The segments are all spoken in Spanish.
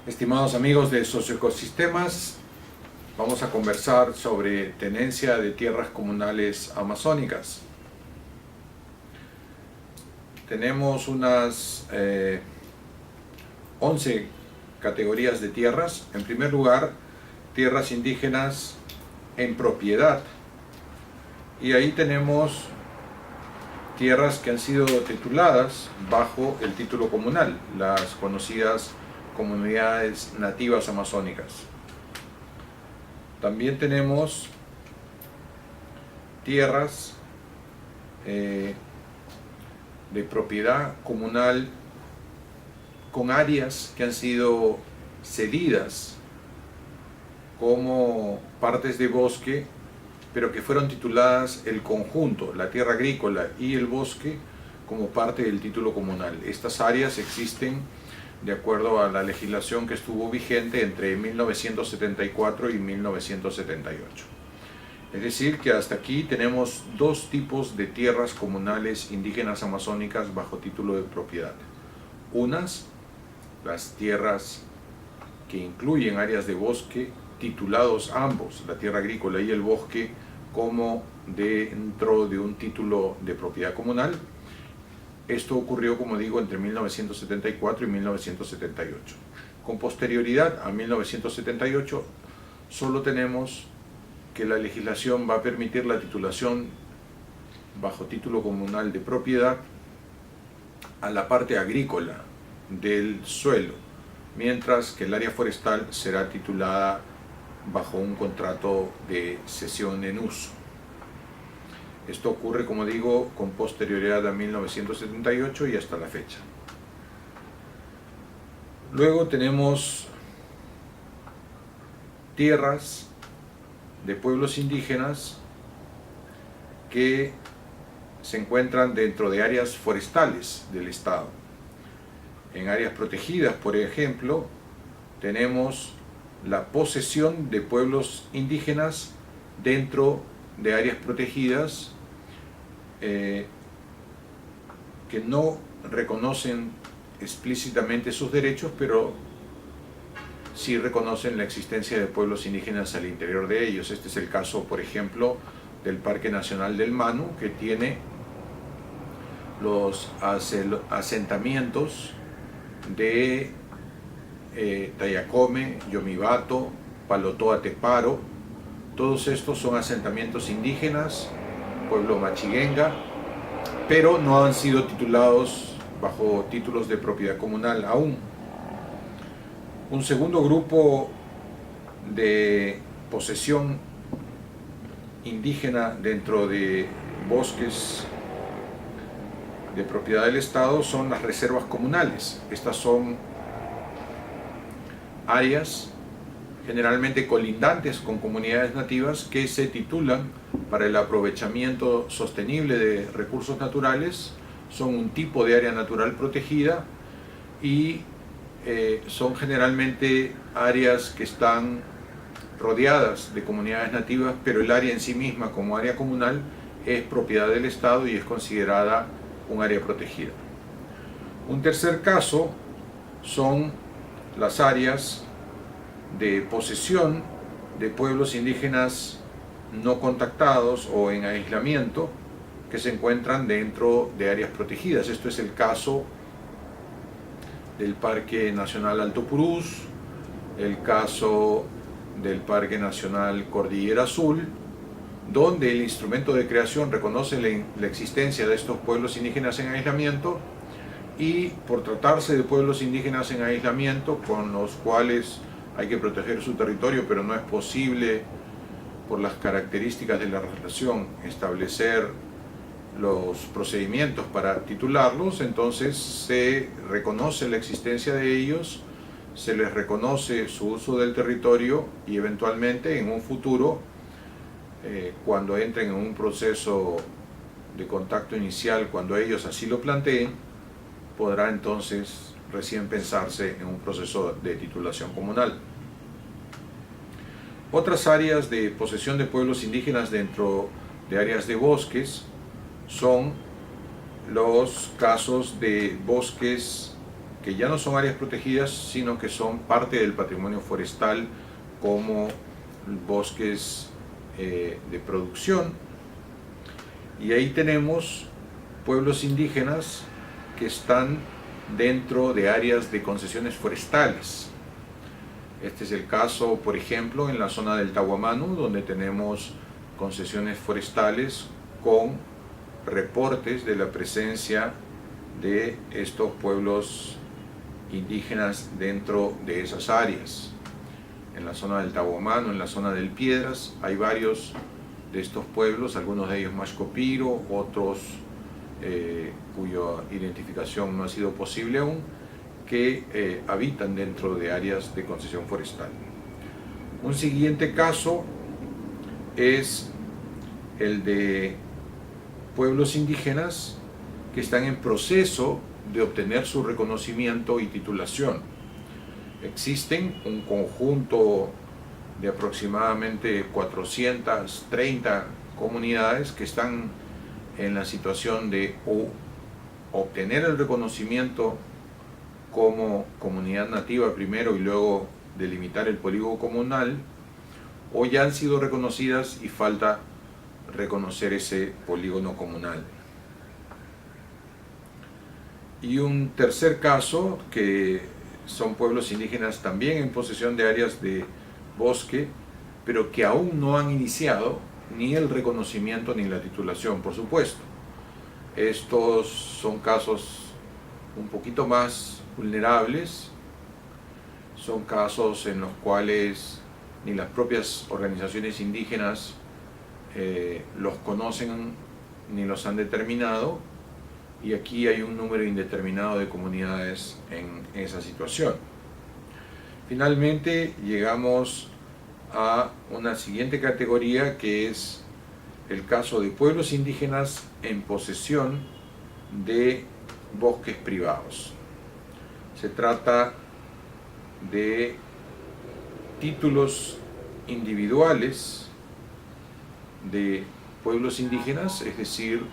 Estimados amigos de Socioecosistemas, vamos a conversar sobre tenencia de tierras comunales amazónicas. Tenemos unas 11 categorías de tierras. En primer lugar, tierras indígenas en propiedad. Y ahí tenemos tierras que han sido tituladas bajo el título comunal, las conocidas comunidades nativas amazónicas. También tenemos tierras de propiedad comunal con áreas que han sido cedidas como partes de bosque, pero que fueron tituladas el conjunto, la tierra agrícola y el bosque, como parte del título comunal. Estas áreas existen de acuerdo a la legislación que estuvo vigente entre 1974 y 1978. Es decir, que hasta aquí tenemos dos tipos de tierras comunales indígenas amazónicas bajo título de propiedad. Unas, las tierras que incluyen áreas de bosque, titulados ambos, la tierra agrícola y el bosque, como dentro de un título de propiedad comunal. Esto ocurrió, como digo, entre 1974 y 1978. Con posterioridad a 1978, solo tenemos que la legislación va a permitir la titulación bajo título comunal de propiedad a la parte agrícola del suelo, mientras que el área forestal será titulada bajo un contrato de cesión en uso. Esto ocurre, como digo, con posterioridad a 1978 y hasta la fecha. Luego tenemos tierras de pueblos indígenas que se encuentran dentro de áreas forestales del Estado. En áreas protegidas, por ejemplo, tenemos la posesión de pueblos indígenas dentro de áreas protegidas que no reconocen explícitamente sus derechos, pero sí reconocen la existencia de pueblos indígenas al interior de ellos. Este es el caso, por ejemplo, del Parque Nacional del Manu, que tiene los asentamientos de Tayacome, Yomibato, Palotoa Teparo. Todos estos son asentamientos indígenas, pueblo machiguenga, pero no han sido titulados bajo títulos de propiedad comunal aún. Un segundo grupo de posesión indígena dentro de bosques de propiedad del Estado son las reservas comunales. Estas son áreas generalmente colindantes con comunidades nativas que se titulan para el aprovechamiento sostenible de recursos naturales. Son un tipo de área natural protegida y son generalmente áreas que están rodeadas de comunidades nativas, pero el área en sí misma como área comunal es propiedad del Estado y es considerada un área protegida. Un tercer caso son las áreas de posesión de pueblos indígenas no contactados o en aislamiento que se encuentran dentro de áreas protegidas. Esto es el caso del Parque Nacional Alto Purús, el caso del Parque Nacional Cordillera Azul, donde el instrumento de creación reconoce la existencia de estos pueblos indígenas en aislamiento, y por tratarse de pueblos indígenas en aislamiento con los cuales hay que proteger su territorio, pero no es posible por las características de la relación establecer los procedimientos para titularlos, entonces se reconoce la existencia de ellos, se les reconoce su uso del territorio y eventualmente en un futuro, cuando entren en un proceso de contacto inicial, cuando ellos así lo planteen, podrá entonces recién pensarse en un proceso de titulación comunal. Otras áreas de posesión de pueblos indígenas dentro de áreas de bosques son los casos de bosques que ya no son áreas protegidas, sino que son parte del patrimonio forestal, como bosques de producción. Y ahí tenemos pueblos indígenas que están dentro de áreas de concesiones forestales. Este es el caso, por ejemplo, en la zona del Tahuamanu, donde tenemos concesiones forestales con reportes de la presencia de estos pueblos indígenas dentro de esas áreas. En la zona del Tahuamanu, en la zona del Piedras, hay varios de estos pueblos, algunos de ellos Mashcopiro, otros cuya identificación no ha sido posible aún, que habitan dentro de áreas de concesión forestal. Un siguiente caso es el de pueblos indígenas que están en proceso de obtener su reconocimiento y titulación. Existen un conjunto de aproximadamente 430 comunidades que están en la situación de obtener el reconocimiento como comunidad nativa primero y luego delimitar el polígono comunal, o ya han sido reconocidas y falta reconocer ese polígono comunal. Y un tercer caso, que son pueblos indígenas también en posesión de áreas de bosque, pero que aún no han iniciado ni el reconocimiento ni la titulación, por supuesto. Estos son casos un poquito más vulnerables, son casos en los cuales ni las propias organizaciones indígenas los conocen ni los han determinado, y aquí hay un número indeterminado de comunidades en esa situación. Finalmente llegamos a una siguiente categoría, que es el caso de pueblos indígenas en posesión de bosques privados. Se trata de títulos individuales de pueblos indígenas, es decir,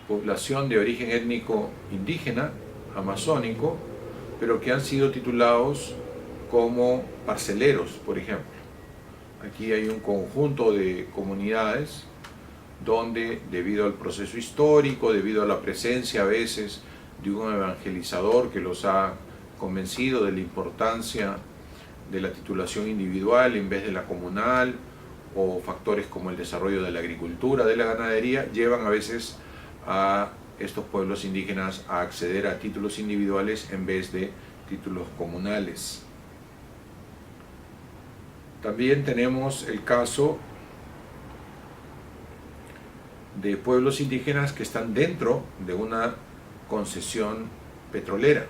población de origen étnico indígena, amazónico, pero que han sido titulados como parceleros, por ejemplo. Aquí hay un conjunto de comunidades donde, debido al proceso histórico, debido a la presencia a veces de un evangelizador que los ha convencido de la importancia de la titulación individual en vez de la comunal, o factores como el desarrollo de la agricultura, de la ganadería, llevan a veces a estos pueblos indígenas a acceder a títulos individuales en vez de títulos comunales. También tenemos el caso de pueblos indígenas que están dentro de una concesión petrolera.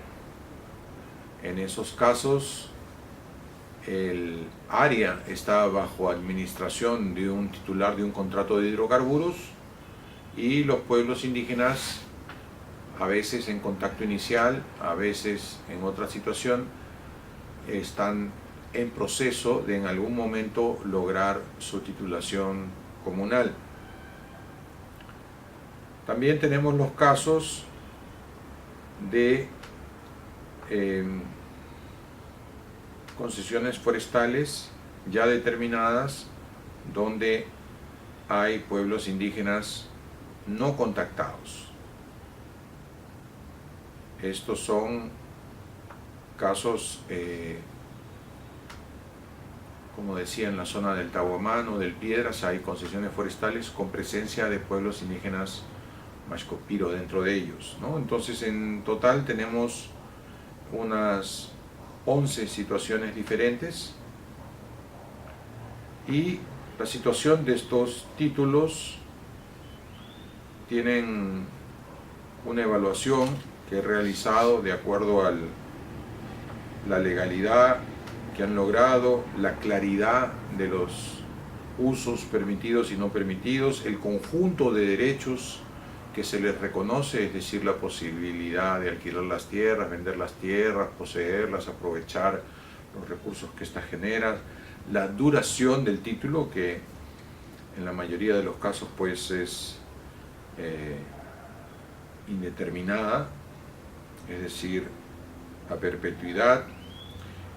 En esos casos, el área está bajo administración de un titular de un contrato de hidrocarburos, y los pueblos indígenas, a veces en contacto inicial, a veces en otra situación, están en proceso de en algún momento lograr su titulación comunal. También tenemos los casos de concesiones forestales ya determinadas, donde hay pueblos indígenas no contactados. Estos son casos, como decía, en la zona del Tahuamanu, del Piedras, hay concesiones forestales con presencia de pueblos indígenas Mashcopiro dentro de ellos, ¿no? Entonces, en total tenemos unas 11 situaciones diferentes, y la situación de estos títulos tienen una evaluación que he realizado de acuerdo a la legalidad que han logrado, la claridad de los usos permitidos y no permitidos, el conjunto de derechos que se les reconoce, es decir, la posibilidad de alquilar las tierras, vender las tierras, poseerlas, aprovechar los recursos que éstas generan, la duración del título, que en la mayoría de los casos pues es indeterminada, es decir, a perpetuidad.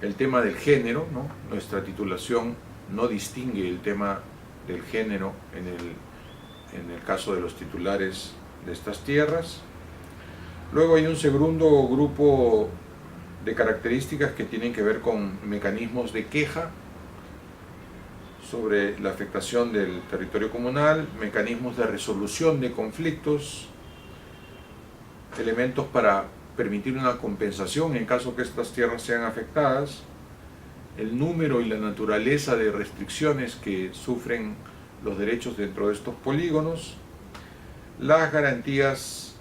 El tema del género, ¿no? Nuestra titulación no distingue el tema del género en el caso de los titulares de estas tierras. Luego hay un segundo grupo de características que tienen que ver con mecanismos de queja sobre la afectación del territorio comunal, mecanismos de resolución de conflictos, elementos para permitir una compensación en caso que estas tierras sean afectadas, el número y la naturaleza de restricciones que sufren los derechos dentro de estos polígonos, las garantías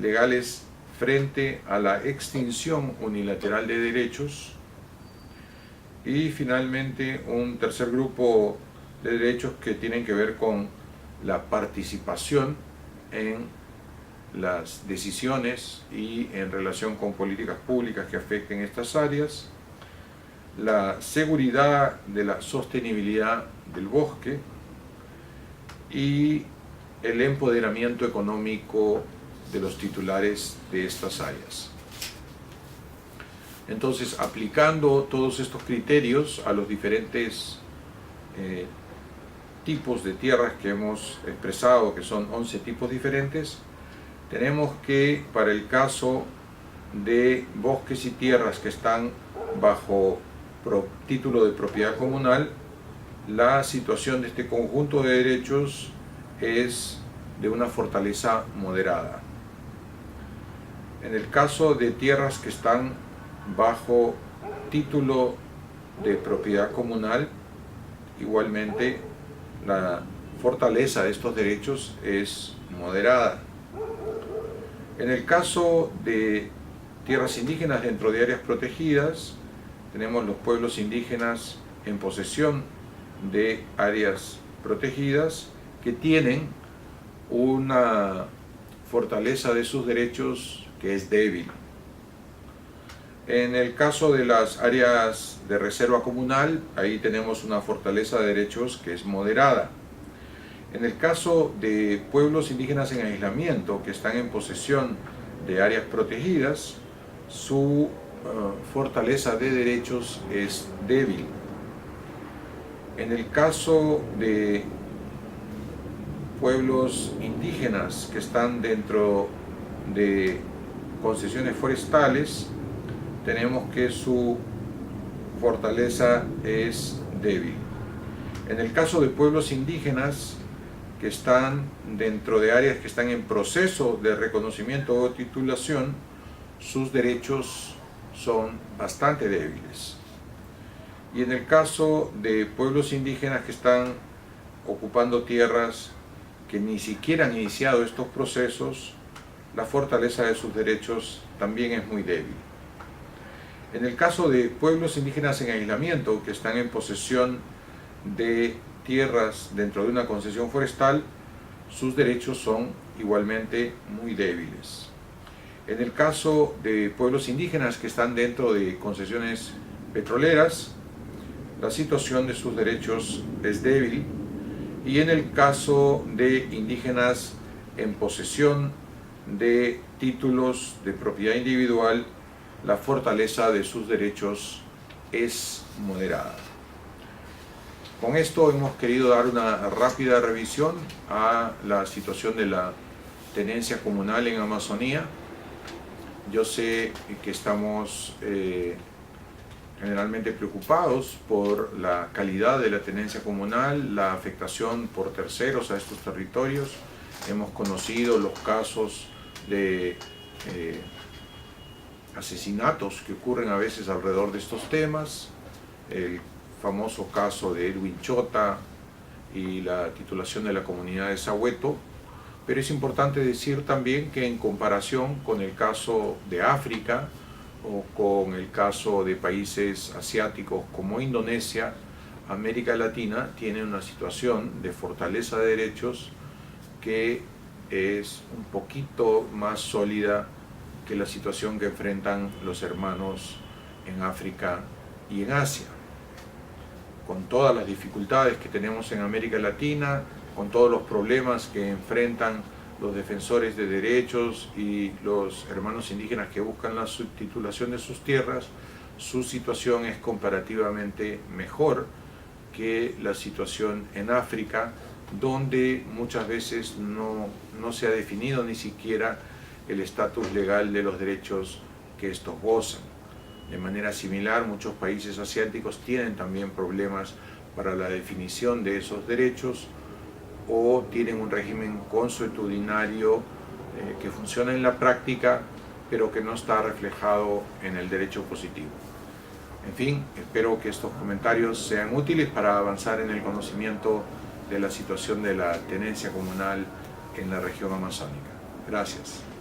legales frente a la extinción unilateral de derechos y finalmente un tercer grupo de derechos que tienen que ver con la participación en las decisiones y en relación con políticas públicas que afecten estas áreas, la seguridad de la sostenibilidad del bosque y el empoderamiento económico de los titulares de estas áreas. Entonces, aplicando todos estos criterios a los diferentes tipos de tierras que hemos expresado, que son 11 tipos diferentes, tenemos que, para el caso de bosques y tierras que están bajo título de propiedad comunal, la situación de este conjunto de derechos es de una fortaleza moderada. En el caso de tierras que están bajo título de propiedad comunal, igualmente la fortaleza de estos derechos es moderada. En el caso de tierras indígenas dentro de áreas protegidas, tenemos los pueblos indígenas en posesión de áreas protegidas que tienen una fortaleza de sus derechos que es débil. En el caso de las áreas de reserva comunal, ahí tenemos una fortaleza de derechos que es moderada. En el caso de pueblos indígenas en aislamiento que están en posesión de áreas protegidas, su fortaleza de derechos es débil. En el caso de pueblos indígenas que están dentro de concesiones forestales, tenemos que su fortaleza es débil. En el caso de pueblos indígenas que están dentro de áreas que están en proceso de reconocimiento o titulación, sus derechos son bastante débiles. Y en el caso de pueblos indígenas que están ocupando tierras que ni siquiera han iniciado estos procesos, la fortaleza de sus derechos también es muy débil. En el caso de pueblos indígenas en aislamiento que están en posesión de tierras dentro de una concesión forestal, sus derechos son igualmente muy débiles. En el caso de pueblos indígenas que están dentro de concesiones petroleras, la situación de sus derechos es débil, y en el caso de indígenas en posesión de títulos de propiedad individual, la fortaleza de sus derechos es moderada. Con esto hemos querido dar una rápida revisión a la situación de la tenencia comunal en Amazonía. Yo sé que estamos generalmente preocupados por la calidad de la tenencia comunal, la afectación por terceros a estos territorios. Hemos conocido los casos de asesinatos que ocurren a veces alrededor de estos temas, el famoso caso de Edwin Chota y la titulación de la comunidad de Sahueto, pero es importante decir también que en comparación con el caso de África o con el caso de países asiáticos como Indonesia, América Latina tiene una situación de fortaleza de derechos que es un poquito más sólida que la situación que enfrentan los hermanos en África y en Asia. Con todas las dificultades que tenemos en América Latina, con todos los problemas que enfrentan los defensores de derechos y los hermanos indígenas que buscan la subtitulación de sus tierras, su situación es comparativamente mejor que la situación en África, donde muchas veces no se ha definido ni siquiera el estatus legal de los derechos que estos gozan. De manera similar, muchos países asiáticos tienen también problemas para la definición de esos derechos o tienen un régimen consuetudinario que funciona en la práctica, pero que no está reflejado en el derecho positivo. En fin, espero que estos comentarios sean útiles para avanzar en el conocimiento de la situación de la tenencia comunal en la región amazónica. Gracias.